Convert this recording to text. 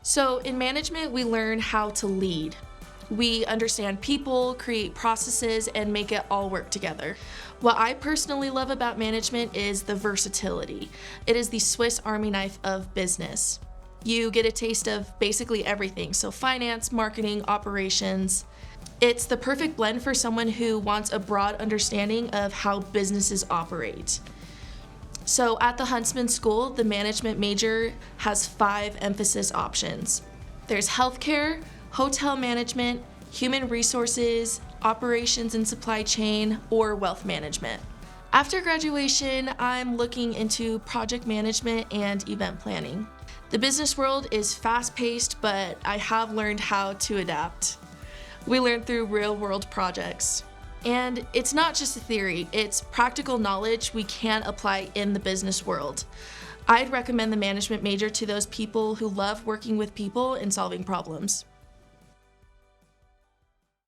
So in management, we learn how to lead. We understand people, create processes, and make it all work together. What I personally love about management is the versatility. It is the Swiss Army knife of business. You get a taste of basically everything, so finance, marketing, operations. It's the perfect blend for someone who wants a broad understanding of how businesses operate. So at the Huntsman School, the management major has 5 emphasis options. There's healthcare, hotel management, human resources, operations and supply chain, or wealth management. After graduation, I'm looking into project management and event planning. The business world is fast-paced, but I have learned how to adapt. We learn through real-world projects. And it's not just a theory, it's practical knowledge we can apply in the business world. I'd recommend the management major to those people who love working with people and solving problems.